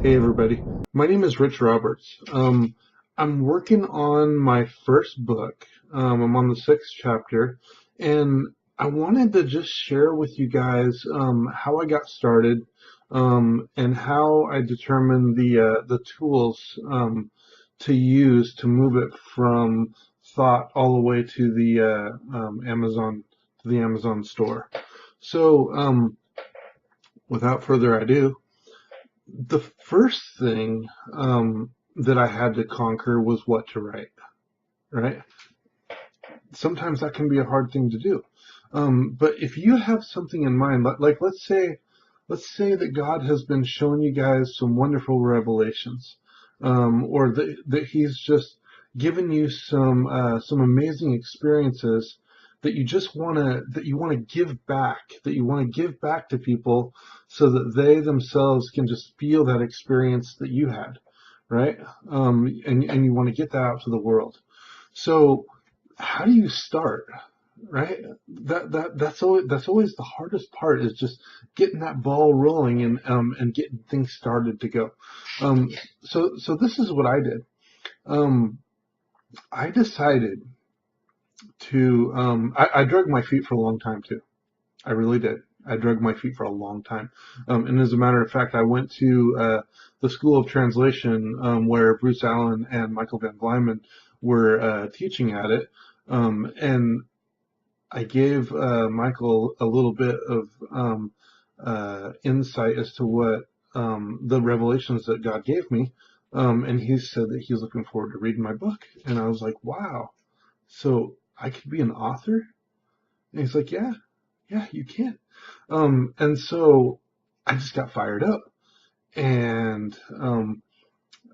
Hey everybody, my name is Rich Roberts. I'm working on my first book. I'm on the sixth chapter, and I wanted to just share with you guys how I got started and how I determined the tools to use to move it from thought all the way to the Amazon store. So, without further ado. The first thing that I had to conquer was what to write, right? Sometimes that can be a hard thing to do. But if you have something in mind, like let's say that God has been showing you guys some wonderful revelations, or that He's just given you some amazing experiences that you want to give back to people so that they themselves can just feel that experience that you had, right? And you want to get that out to the world. So how do you start? Right? That's always the hardest part is just getting that ball rolling and getting things started to go. Um, so this is what I did. Um, I decided to I drug my feet for a long time too. I really did. I drug my feet for a long time. And as a matter of fact, I went to the School of Translation where Bruce Allen and Michael Van Blymen were teaching at it. And I gave Michael a little bit of insight as to what the revelations that God gave me, and he said that he's looking forward to reading my book. And I was like, "Wow, so I could be an author?" And he's like, "Yeah, yeah, you can." And so I just got fired up. And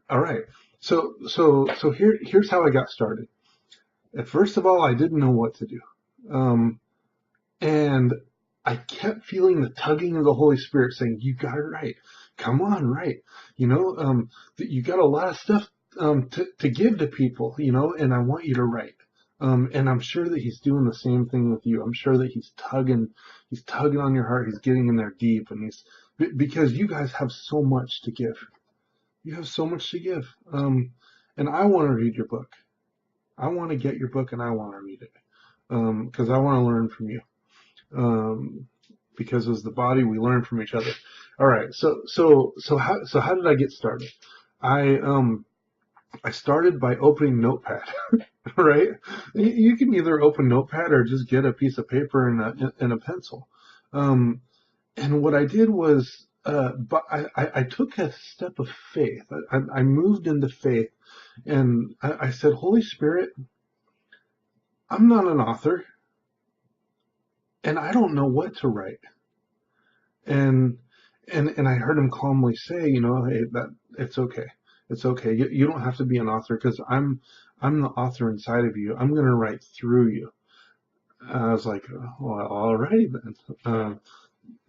all right, here's how I got started. At first of all, I didn't know what to do. Um, And I kept feeling the tugging of the Holy Spirit saying, "You got it right. Come on, right. That you got a lot of stuff to give to people, and I want you to write." And I'm sure that He's doing the same thing with you. I'm sure that He's tugging on your heart. He's getting in there deep, and because you guys have so much to give. You have so much to give. And I want to read your book. I want to get your book, and I want to read it because I want to learn from you. um, because as the body we learn from each other. All right, so how did I get started? I started by opening Notepad, right? You can either open Notepad or just get a piece of paper and a pencil. Um, and what I did was, but I took a step of faith. I moved into faith, and I said, "Holy Spirit, I'm not an author, and I don't know what to write." And and I heard him calmly say, "Hey, that it's okay. It's okay. You don't have to be an author because I'm the author inside of you. I'm going to write through you." I was like, "Well, all righty then.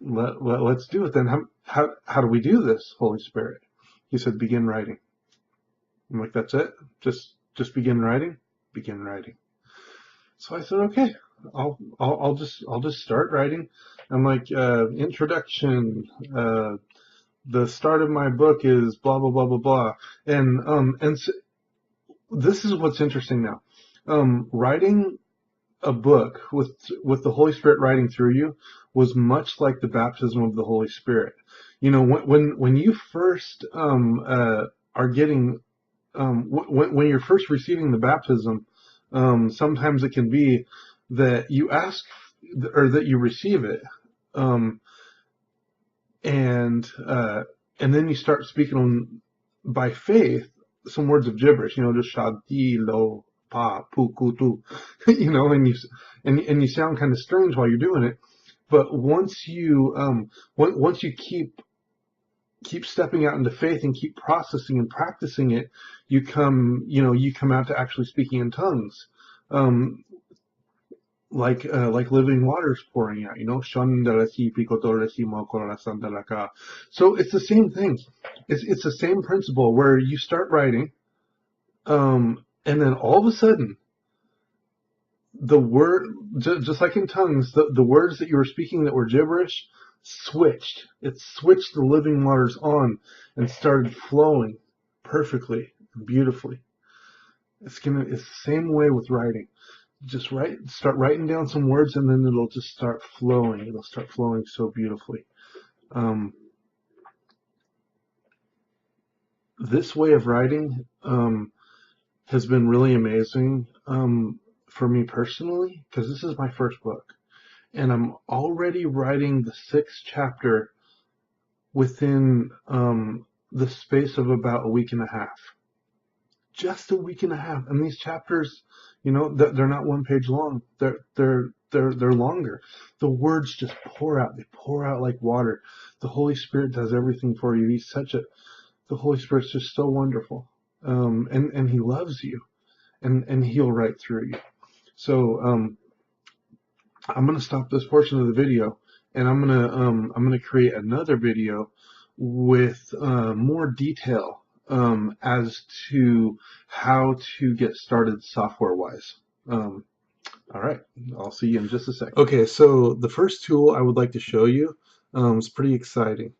Let's do it then. How do we do this, Holy Spirit?" He said, "Begin writing." I'm like, "That's it? Just begin writing? Begin writing." So I said, "Okay, I'll just start writing." I'm like, introduction, the start of my book is blah blah blah blah blah, and so this is what's interesting now. Writing a book with the Holy Spirit writing through you was much like the baptism of the Holy Spirit. When you first are getting when you're first receiving the baptism, sometimes it can be that you ask or that you receive it, um, and uh, and then you start speaking by faith some words of gibberish, just shadi lo pa pu kutu, and you sound kind of strange while you're doing it. But once you keep stepping out into faith and keep processing and practicing it, you come out to actually speaking in tongues. Um, like living waters pouring out, Shandarasi pikotorasi makorasandalaka. So it's the same thing. It's the same principle where you start writing, and then all of a sudden the word, just like in tongues, the words that you were speaking that were gibberish, switched. It switched the living waters on and started flowing perfectly, beautifully. It's the same way with writing. Just start writing down some words, and then it'll just start flowing. It'll start flowing so beautifully. Um, this way of writing has been really amazing for me personally, because this is my first book, and I'm already writing the sixth chapter within the space of about a week and a half. Just a week and a half, and these chapters, they're not one page long. They're longer. The words just pour out. They pour out like water. The Holy Spirit does everything for you. The Holy Spirit's just so wonderful, and He loves you, and He'll write through you. So I'm gonna stop this portion of the video, and I'm gonna create another video with more detail as to how to get started software wise. All right, I'll see you in just a second. Okay, so the first tool I would like to show you is pretty exciting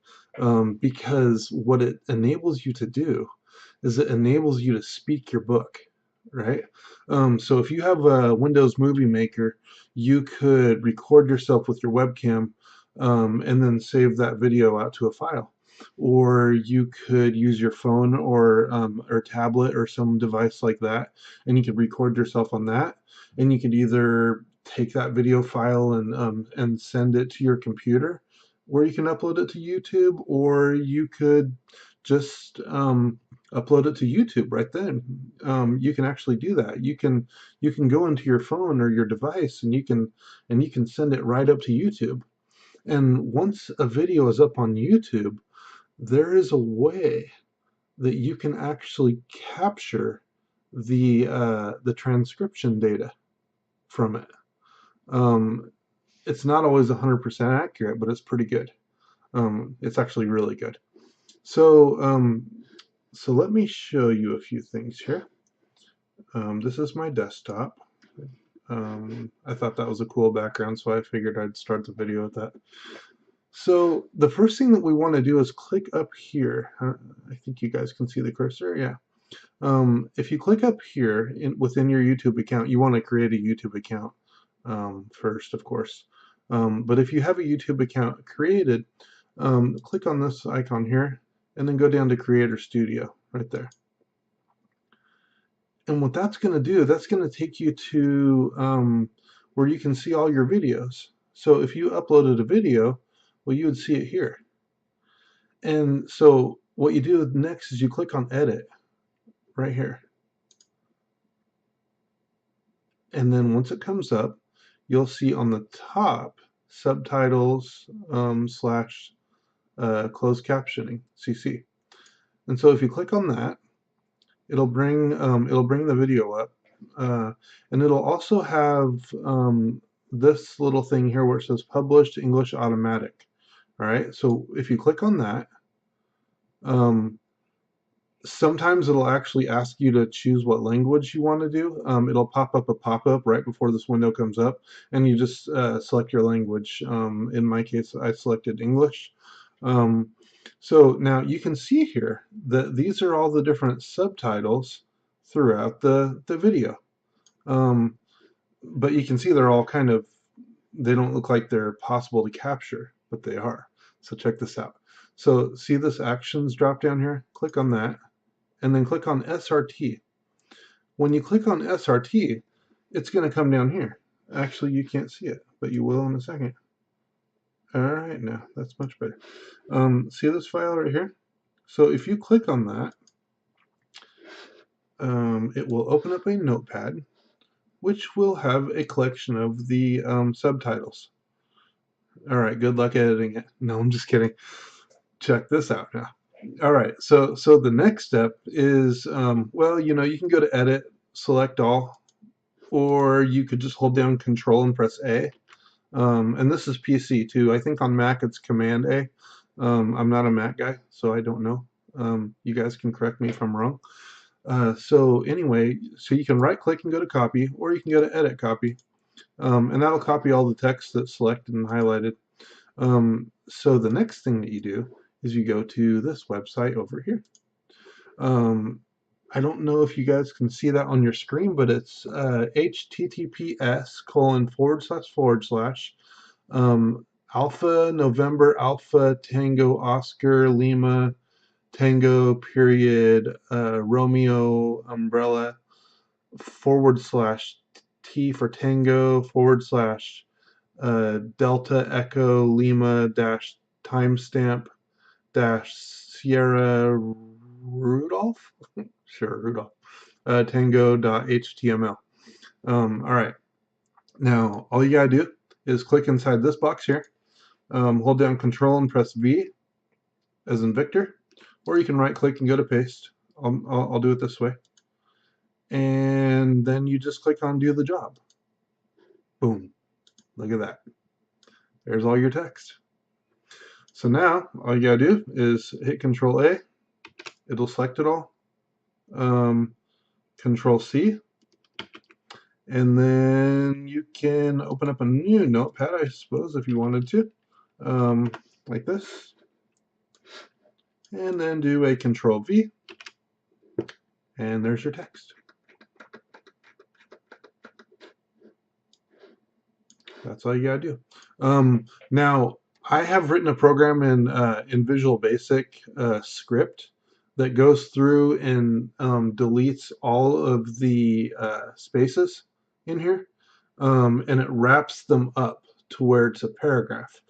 because what it enables you to do is it enables you to speak your book, right? So if you have a Windows Movie Maker, you could record yourself with your webcam and then save that video out to a file. Or you could use your phone or tablet or some device like that, and you could record yourself on that, and you could either take that video file and send it to your computer, where you can upload it to YouTube, or you could just upload it to YouTube right then. You can actually do that. You can go into your phone or your device, and you can send it right up to YouTube. And once a video is up on YouTube, there is a way that you can actually capture the transcription data from it. It's not always 100% accurate, but it's pretty good. It's actually really good. So let me show you a few things here. This is my desktop. I thought that was a cool background, so I figured I'd start the video with that. So the first thing that we want to do is click up here. I think you guys can see the cursor. Yeah. If you click up here within your YouTube account, you want to create a YouTube account first, of course. But if you have a YouTube account created, click on this icon here, and then go down to Creator Studio right there. And what that's going to do, that's going to take you to where you can see all your videos. So if you uploaded a video, well, you would see it here. And so what you do next is you click on Edit right here. And then once it comes up, you'll see on the top subtitles slash closed captioning, CC. And so if you click on that, it'll bring the video up, and it'll also have this little thing here where it says Published English Automatic. All right, so if you click on that, sometimes it'll actually ask you to choose what language you want to do. It'll pop up a pop-up right before this window comes up, and you just select your language. In my case, I selected English. So now you can see here that these are all the different subtitles throughout the video. But you can see they're all they don't look like they're possible to capture, but they are. So check this out. So see this actions drop down here? Click on that, and then click on SRT. When you click on SRT, it's going to come down here. Actually, you can't see it, but you will in a second. All right, now that's much better. See this file right here? So if you click on that, it will open up a notepad, which will have a collection of the subtitles. All right, good luck editing it. No, I'm just kidding. Check this out now. All right, so the next step is, well, you can go to Edit, select all, or you could just hold down Control and press A. And this is PC too. I think on Mac it's Command A. I'm not a Mac guy, so I don't know. You guys can correct me if I'm wrong. So anyway, so you can right click and go to copy, or you can go to edit copy, and that'll copy all the text that's selected and highlighted. So the next thing that you do is you go to this website over here. Um, I don't know if you guys can see that on your screen, but it's https:// Alpha November Alpha Tango Oscar Lima Tango period Romeo umbrella / T for Tango / Delta Echo Lima dash timestamp dash Sierra Rudolph? Sure, Rudolph. Tango.html. All right. Now, all you gotta do is click inside this box here. Hold down Control and press V as in Victor, or you can right click and go to paste. I'll do it this way. And then you just click on do the job. Boom. Look at that. There's all your text. So now all you gotta do is hit Control A. It'll select it all. Control C. And then you can open up a new notepad, I suppose, if you wanted to, like this. And then do a Control V. And there's your text. That's all you gotta do. Now, I have written a program in Visual Basic script that goes through and deletes all of the spaces in here, and it wraps them up to where it's a paragraph.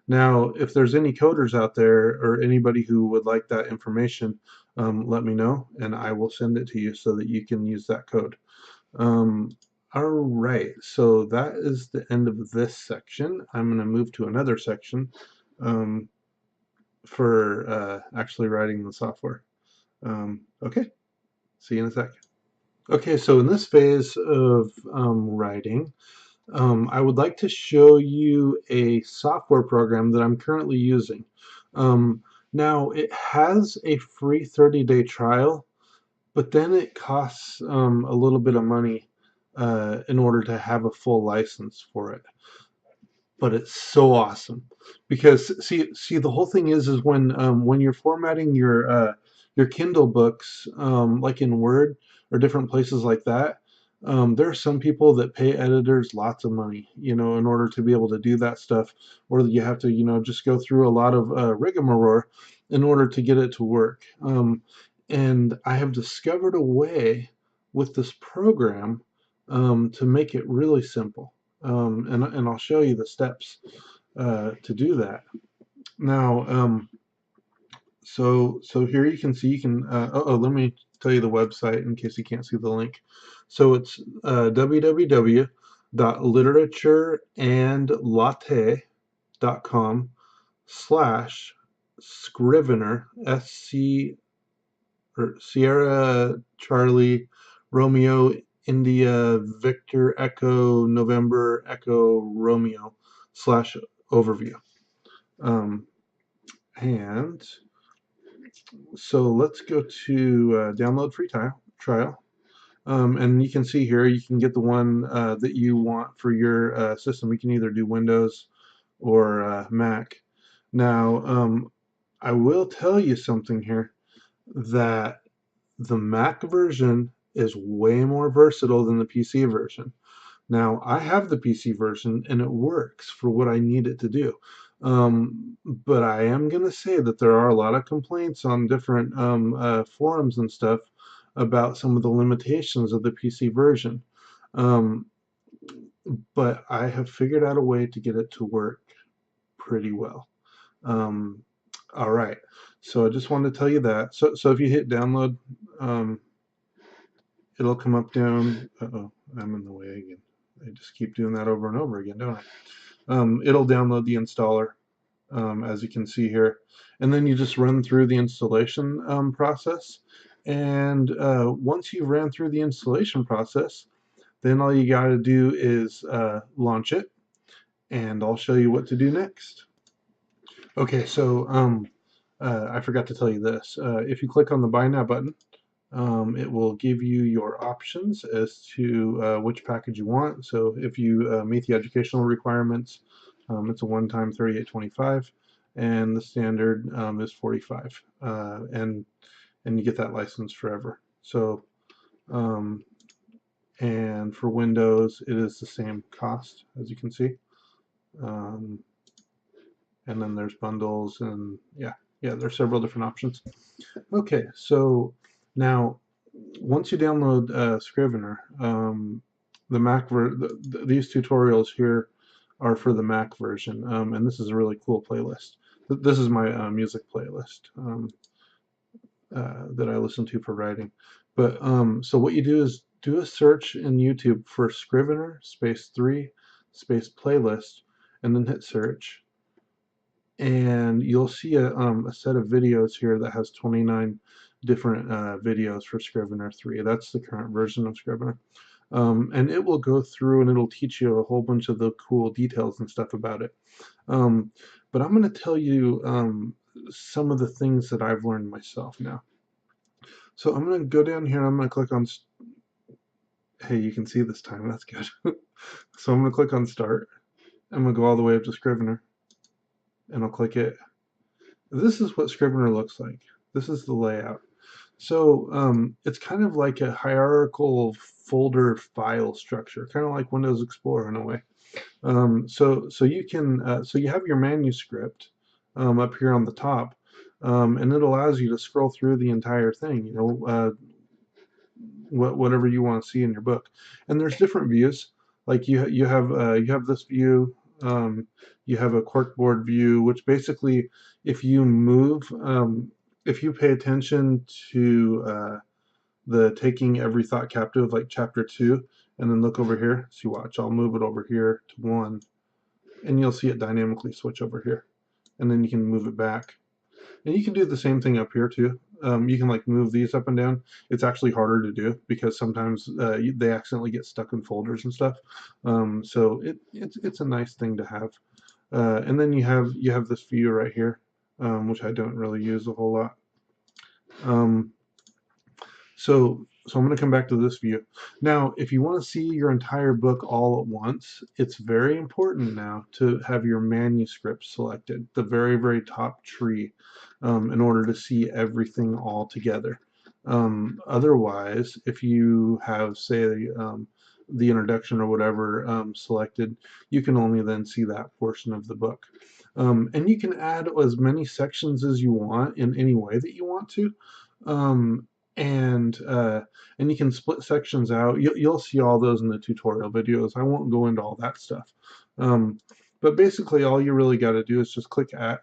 Now, if there's any coders out there or anybody who would like that information, let me know, and I will send it to you so that you can use that code. Um, all right, so that is the end of this section. I'm going to move to another section for actually writing the software. Okay, see you in a sec. Okay, so in this phase of writing, I would like to show you a software program that I'm currently using. Now, it has a free 30-day trial, but then it costs a little bit of money in order to have a full license for it. But it's so awesome because see the whole thing is when you're formatting your Kindle books like in Word or different places like that. There are some people that pay editors lots of money, in order to be able to do that stuff, or you have to, just go through a lot of rigmarole in order to get it to work. And I have discovered a way with this program to make it really simple. And I'll show you the steps to do that. Now, so here you can see let me tell you the website in case you can't see the link. So it's www.literatureandlatte.com/Scrivener Sierra Charlie Romeo India Victor Echo November Echo Romeo /overview. And so let's go to download free trial. And you can see here you can get the one that you want for your system. You can either do Windows or Mac. Now, I will tell you something here, that the Mac version is way more versatile than the PC version. Now, I have the PC version and it works for what I need it to do. But I am going to say that there are a lot of complaints on different forums and stuff about some of the limitations of the PC version. Um, but I have figured out a way to get it to work pretty well. Um, all right. So I just wanted to tell you that. So if you hit download, it'll come up down. Uh-oh, I'm in the way again. I just keep doing that over and over again, don't I? It'll download the installer, as you can see here. And then you just run through the installation process. And once you've ran through the installation process, then all you got to do is launch it. And I'll show you what to do next. Okay, so I forgot to tell you this. If you click on the Buy Now button, it will give you your options as to which package you want. So if you meet the educational requirements, It's a one-time 38.25, and the standard is 45, and you get that license forever. So, um, and for Windows, it is the same cost, as you can see. Um, and then there's bundles, and yeah, there's several different options. Okay, so now once you download Scrivener, the these tutorials here are for the Mac version, and this is a really cool playlist. This is my music playlist that I listen to for writing. But so what you do is do a search in YouTube for Scrivener space 3 space playlist, and then hit search, and you'll see a set of videos here that has 29 different videos for Scrivener 3. That's the current version of Scrivener. And it will go through and it'll teach you a whole bunch of the cool details and stuff about it. Um, but I'm going to tell you some of the things that I've learned myself now. So I'm going to go down here and I'm going to click on, hey, you can see this time, that's good. So I'm going to click on Start. I'm going to go all the way up to Scrivener, and I'll click it. This is what Scrivener looks like. This is the layout. So it's kind of like a hierarchical folder file structure, kind of like Windows Explorer in a way. So you can so you have your manuscript up here on the top, and it allows you to scroll through the entire thing. You know, whatever you want to see in your book. And there's different views. Like you have this view. You have a corkboard view, which basically, if you move, if you pay attention to the taking every thought captive, like chapter 2, and then look over here. See, watch. I'll move it over here to 1, and you'll see it dynamically switch over here, and then you can move it back. And you can do the same thing up here too. You can like move these up and down. It's actually harder to do because sometimes they accidentally get stuck in folders and stuff. So it's a nice thing to have. And then you have this view right here, which I don't really use a whole lot. Um, so I'm going to come back to this view. Now, if you want to see your entire book all at once, it's very important now to have your manuscript selected, the very, very top tree, in order to see everything all together. Otherwise, if you have, say, the introduction or whatever selected, you can only then see that portion of the book. And you can add as many sections as you want in any way that you want to. Um, and uh, and you can split sections out. You'll see all those in the tutorial videos. I won't go into all that stuff. Um, but basically, all you really got to do is just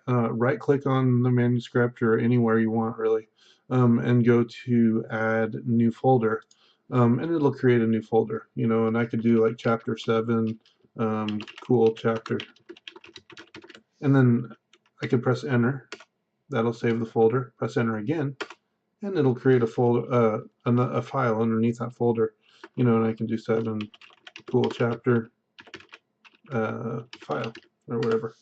right click on the manuscript or anywhere you want really, and go to Add New Folder, and it'll create a new folder. You know, and I could do like Chapter 7, cool chapter, and then I could press Enter. That'll save the folder. Press Enter again, and it'll create a folder, a file underneath that folder, you know, and I can do 7 cool chapter file or whatever.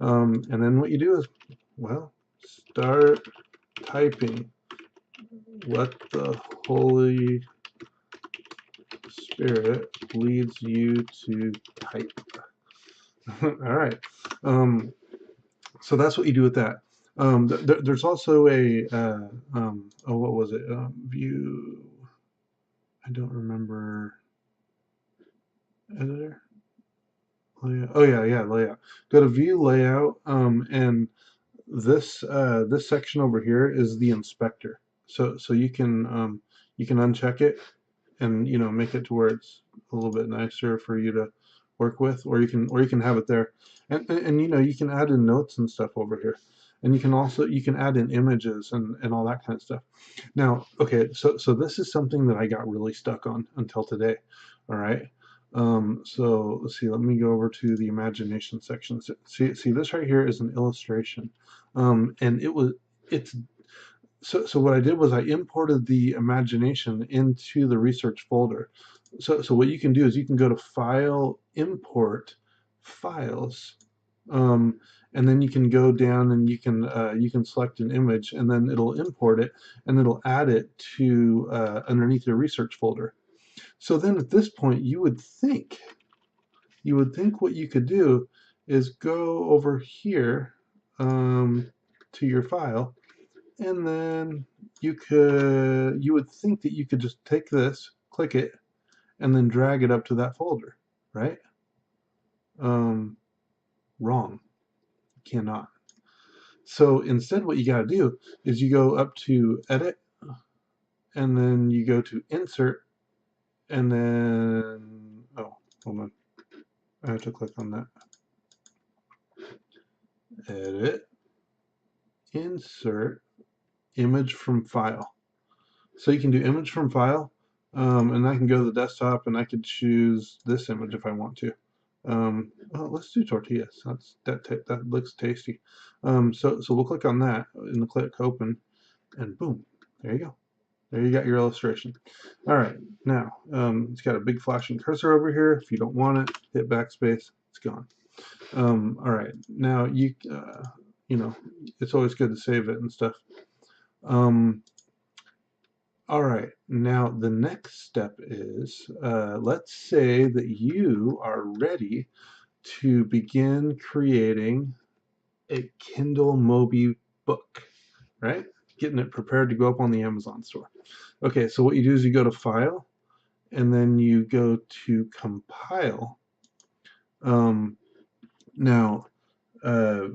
And then what you do is, well, start typing. Let the Holy Spirit leads you to type. All right. So that's what you do with that. There's also a oh, what was it? View. I don't remember. Editor. Layout. Oh yeah, layout. Go to View Layout, and this section over here is the inspector. So you can uncheck it and you know make it to where it's a little bit nicer for you to work with, or you can have it there, and you know you can add in notes and stuff over here, and you can add in images and all that kind of stuff. Now, okay, so this is something that I got really stuck on until today. All right. So let's see. Let me go over to the imagination section. See, this right here is an illustration, and it's so what I did was I imported the imagination into the research folder. So what you can do is you can go to File, Import, Files, and then you can go down and you can select an image, and then it'll import it and it'll add it to underneath your research folder. So then at this point you would think what you could do is go over here to your file, and then you would think that you could just take this, click it, and then drag it up to that folder, right? Wrong. You cannot. So instead, what you got to do is you go up to Edit, and then you go to Insert, and then, oh, hold on. I have to click on that. Edit, Insert, Image from File. So you can do Image from File, and I can go to the desktop, and I could choose this image if I want to. Well, let's do tortillas. That looks tasty. So we'll click on that and click Open, and boom, there you go. There you got your illustration. All right, now it's got a big flashing cursor over here. If you don't want it, hit backspace. It's gone. All right, now you know, it's always good to save it and stuff. All right, now the next step is, let's say that you are ready to begin creating a Kindle Mobi book, right? Getting it prepared to go up on the Amazon store. Okay, so what you do is you go to File, and then you go to Compile. Now, uh,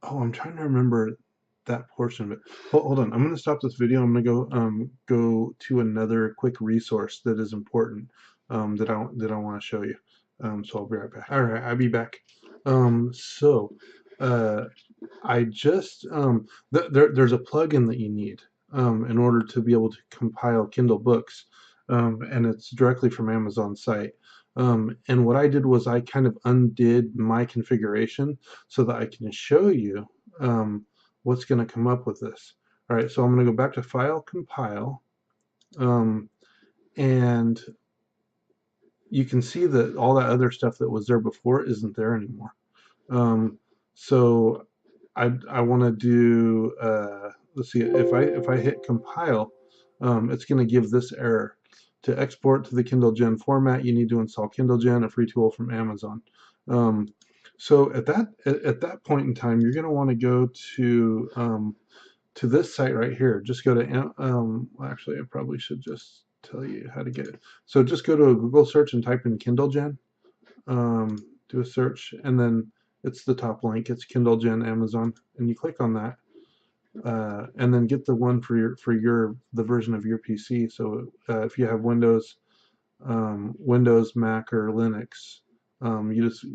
oh, I'm trying to remember that portion of it. Hold on, I'm going to stop this video. I'm going to go to another quick resource that is important that I want to show you. So I'll be right back. All right, I'll be back. So I just there's a plugin that you need in order to be able to compile Kindle books, and it's directly from Amazon's site. And what I did was I kind of undid my configuration so that I can show you what's going to come up with this. All right, so I'm going to go back to File, Compile, and you can see that all that other stuff that was there before isn't there anymore. So I want to do, let's see, if I hit compile, it's going to give this error. To export to the Kindle Gen format, you need to install Kindle Gen, a free tool from Amazon. So at that point in time, you're going to want to go to this site right here. Just go to, actually, I probably should just tell you how to get it. So just go to a Google search and type in Kindle Gen. Do a search, and then it's the top link. It's Kindle Gen Amazon, and you click on that, and then get the one for the version of your PC. So if you have Windows, Mac, or Linux, you just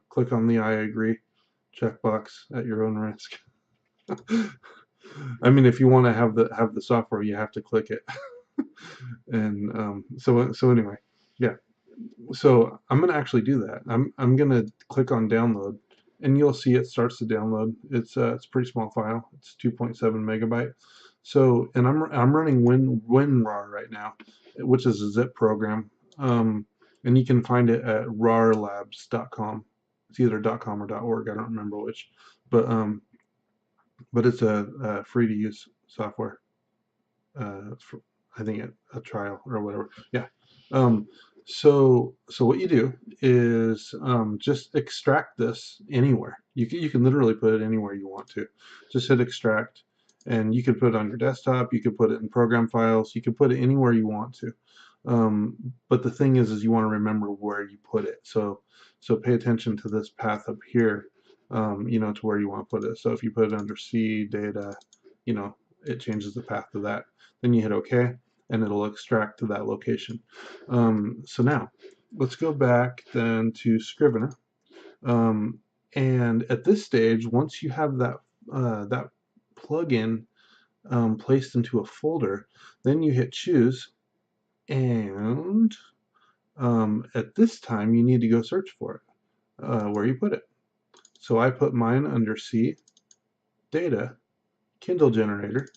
click on the I agree checkbox at your own risk. I mean, if you want to have the software, you have to click it. And so anyway, yeah. So I'm going to actually do that. I'm going to click on download, and you'll see it starts to download. It's a pretty small file. It's 2.7 megabyte. So, and I'm running WinRAR right now, which is a zip program. And you can find it at rarlabs.com. It's either .com or .org. I don't remember which, but it's a free to use software. For, I think a trial or whatever. Yeah. So what you do is just extract this anywhere. You can literally put it anywhere you want to. Just hit extract, and you could put it on your desktop. You could put it in program files. You could put it anywhere you want to. But the thing is you want to remember where you put it. So pay attention to this path up here. To where you want to put it. So if you put it under C data, it changes the path to that. Then you hit OK, and it'll extract to that location. So now, let's go back then to Scrivener. And at this stage, once you have that plugin placed into a folder, then you hit Choose, and at this time, you need to go search for it, where you put it. So I put mine under C, Data, Kindle Generator,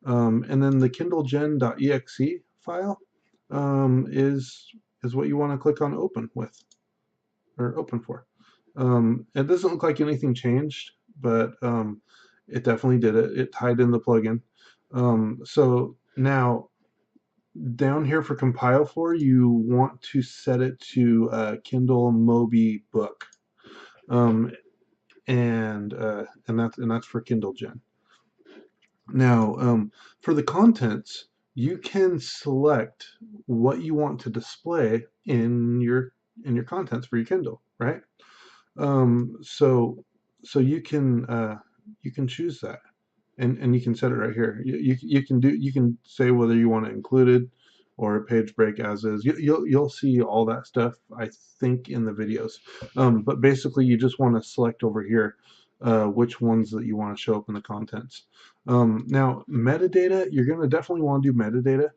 and then the kindlegen.exe file is what you want to click on open with, or open for. It doesn't look like anything changed, but it definitely did it. It tied in the plugin. So now down here for compile for, you want to set it to Kindle Mobi Book, um, and that's for Kindle Gen. Now, for the contents, you can select what you want to display in your contents for your Kindle, right? So you can choose that, and you can set it right here. You can say whether you want it included or a page break as is. You'll see all that stuff, I think, in the videos. But basically, you just want to select over here which ones that you want to show up in the contents. Now, metadata, you're going to definitely want to do metadata,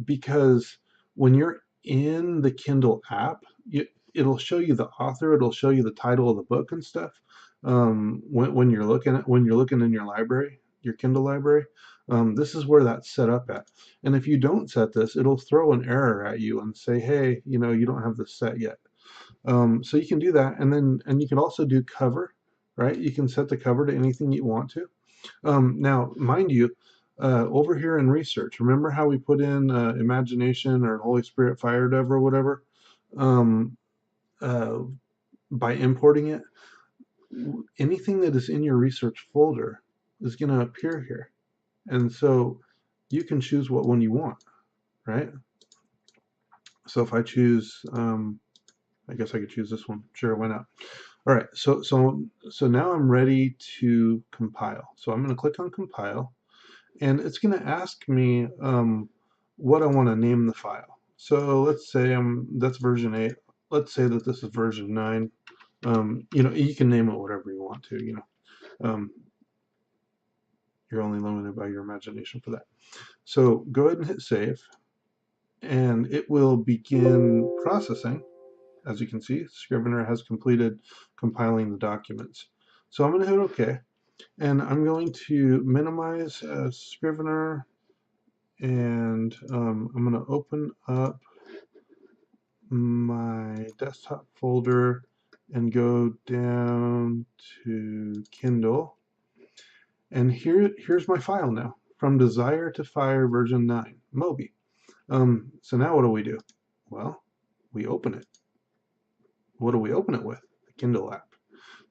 because when you're in the Kindle app, it'll show you the author, it'll show you the title of the book and stuff. When you're looking in your library, your Kindle library, this is where that's set up at. And if you don't set this, it'll throw an error at you and say, hey, you don't have this set yet. So you can do that, and you can also do cover, right? You can set the cover to anything you want to. Now, mind you, over here in research, remember how we put in imagination or Holy Spirit Fire Dove or whatever, um, uh, by importing it? Anything that is in your research folder is going to appear here. And so you can choose what one you want, right? So if I choose, I guess I could choose this one. Sure, why not? All right, so now I'm ready to compile. So I'm going to click on compile, and it's going to ask me what I want to name the file. So let's say that's version 8. Let's say that this is version 9. You can name it whatever you want to. Um, you're only limited by your imagination for that. So go ahead and hit save, and it will begin processing. As you can see, Scrivener has completed compiling the documents. So I'm going to hit OK, and I'm going to minimize Scrivener, and I'm going to open up my desktop folder and go down to Kindle. And here's my file now, From Desire to Fire version 9, Mobi. So now what do? Well, we open it. What do we open it with? The Kindle app.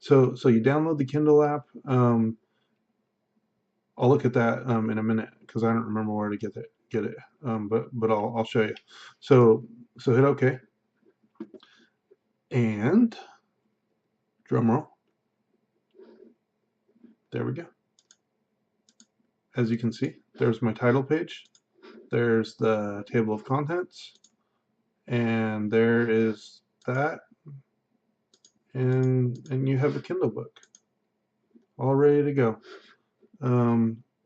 So you download the Kindle app. I'll look at that in a minute because I don't remember where to get it. But I'll show you. So hit OK, and drum roll. There we go. As you can see, there's my title page. There's the table of contents, and there is that, and you have a Kindle book all ready to go.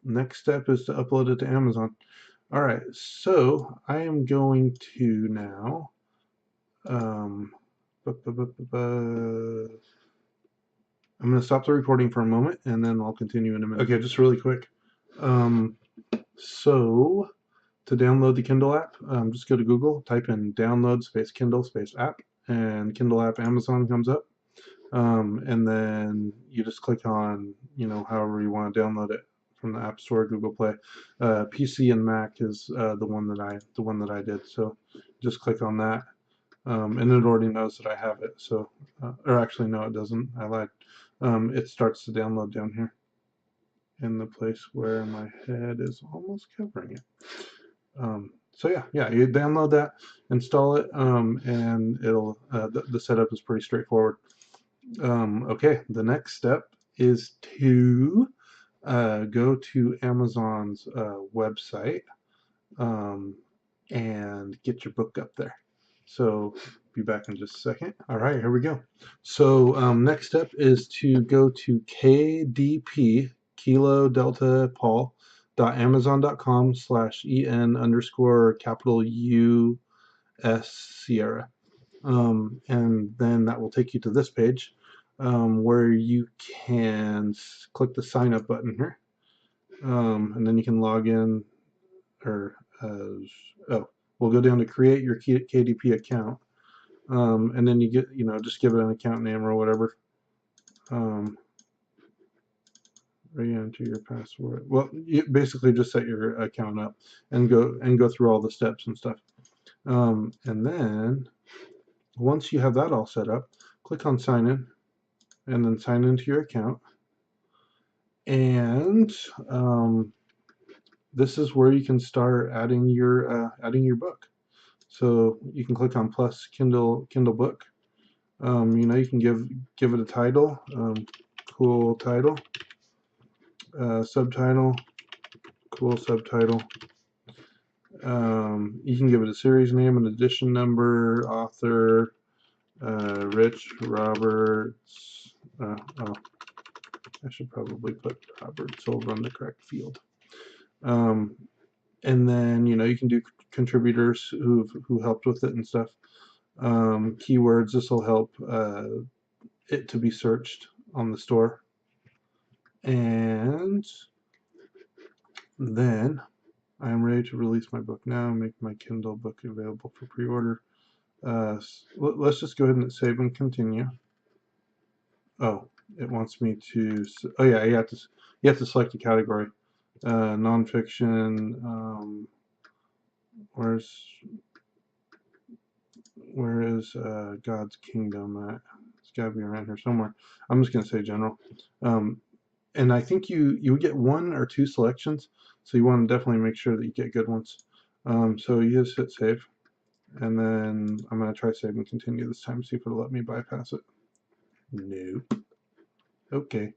Next step is to upload it to Amazon. All right, so I am going to now, I'm going to stop the recording for a moment, and then I'll continue in a minute. Okay, just really quick. So to download the Kindle app, just go to Google, type in download space Kindle space app, and Kindle app Amazon comes up. And then you just click on, however you want to download it from the App Store, Google Play. PC and Mac is the one that I did. So just click on that, and it already knows that I have it. So, or actually, no, it doesn't. I lied. It starts to download down here in the place where my head is almost covering it. So yeah, you download that, install it, and it'll the setup is pretty straightforward. Okay, the next step is to go to Amazon's website, and get your book up there. So be back in just a second. All right, here we go. So next step is to go to KDP, Kilo Delta Paul, .amazon.com/en_US Sierra. And then that will take you to this page, where you can click the sign up button here, and then you can log in, or we'll go down to create your KDP account, and then you just give it an account name or whatever. re-enter your password. Well, you basically just set your account up and go through all the steps and stuff. And then once you have that all set up, click on sign in and then sign into your account. And this is where you can start adding your book. So you can click on plus Kindle book. You can give it a title, cool title, subtitle, cool subtitle. You can give it a series name, an edition number, author, Rich Roberts. Oh, I should probably put Roberts over on the correct field. Um, and then you can do contributors who helped with it and stuff. Keywords. This will help it to be searched on the store. And then I am ready to release my book now. Make my Kindle book available for pre-order. Let's just go ahead and save and continue. Oh, it wants me to. Oh yeah, you have to select a category. Nonfiction. Where is God's Kingdom at? It's got to be around here somewhere. I'm just gonna say general. And I think you get one or two selections, so you want to definitely make sure that you get good ones. So you just hit save, and then I'm gonna try save and continue this time, see if it'll let me bypass it. Nope. Okay.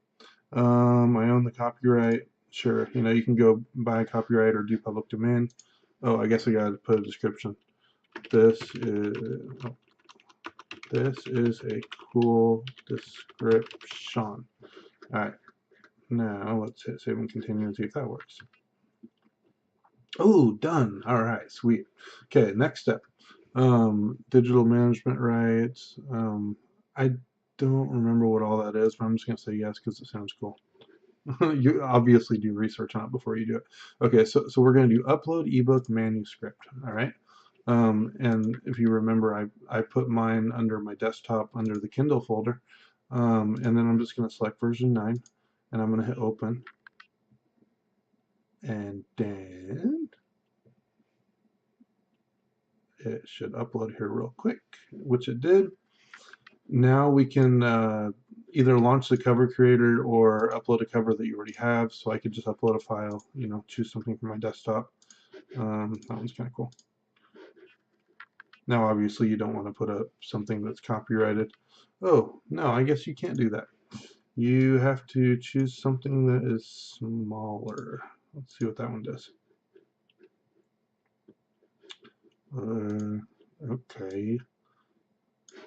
I own the copyright. Sure. You can go buy copyright or do public domain. Oh, I guess I gotta put a description. This is a cool description. All right. Now let's hit save and continue and see if that works. Oh, done. All right, sweet. Okay, next step. Digital management rights. I don't remember what all that is, but I'm just gonna say yes because it sounds cool. You obviously do research on it before you do it. Okay, so we're gonna do upload ebook manuscript. All right. And if you remember, I put mine under my desktop under the Kindle folder. And then I'm just gonna select version 9, and I'm gonna hit open. And then it should upload here real quick, which it did. Now we can either launch the cover creator or upload a cover that you already have. So I could just upload a file, choose something from my desktop. That one's kind of cool. Now, obviously, you don't want to put up something that's copyrighted. Oh, no, I guess you can't do that. You have to choose something that is smaller. Let's see what that one does. Okay.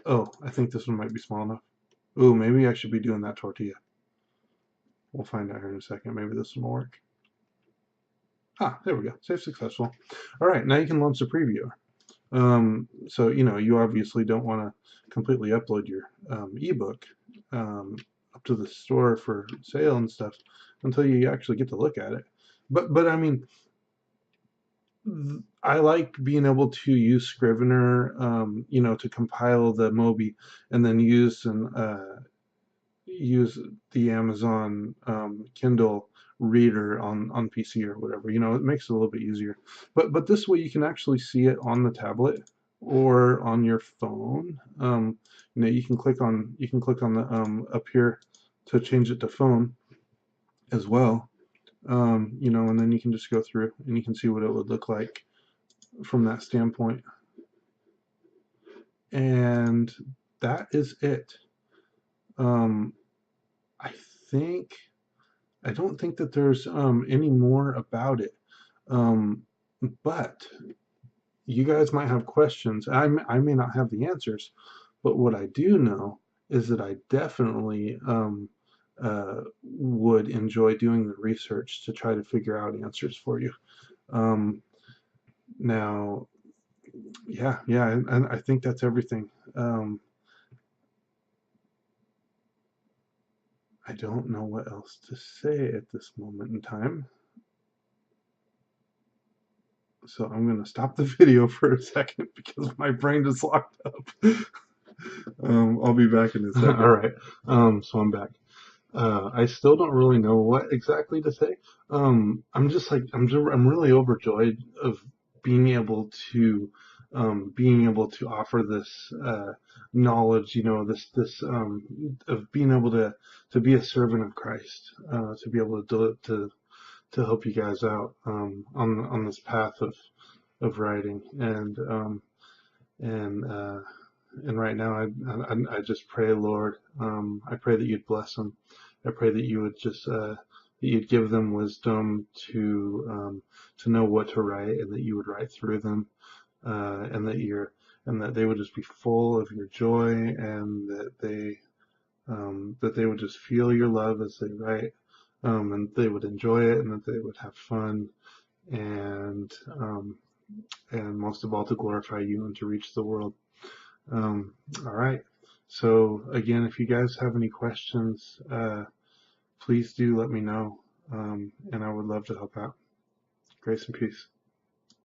Oh, I think this one might be small enough. Oh, maybe I should be doing that tortilla. We'll find out here in a second. Maybe this one will work. Ah, there we go. Save successful. All right, now you can launch the previewer. So, you obviously don't want to completely upload your ebook up to the store for sale and stuff until you actually get to look at it. But I mean, I like being able to use Scrivener, to compile the Mobi and then use the Amazon Kindle reader on PC or whatever. It makes it a little bit easier. But this way you can actually see it on the tablet or on your phone. You can click on the up here to change it to phone as well. And then you can just go through and you can see what it would look like from that standpoint. And that is it. I think I don't think that there's any more about it. But you guys might have questions. I may not have the answers, but what I do know is that I definitely would enjoy doing the research to try to figure out answers for you. Now, yeah, and I think that's everything. I don't know what else to say at this moment in time. So I'm going to stop the video for a second because my brain is locked up. I'll be back in a second. All right. So I'm back. I still don't really know what exactly to say. I'm really overjoyed of being able to, being able to offer this, knowledge, of being able to be a servant of Christ, to be able to do it, to help you guys out, on this path of writing. And and right now, I just pray, Lord, I pray that you'd bless them. I pray that you would just, that you'd give them wisdom to know what to write, and that you would write through them, and and that they would just be full of your joy, and that they would just feel your love as they write, and they would enjoy it, and that they would have fun, and um, and most of all, to glorify you and to reach the world. All right. So again, if you guys have any questions, please do let me know, and I would love to help out. Grace and peace.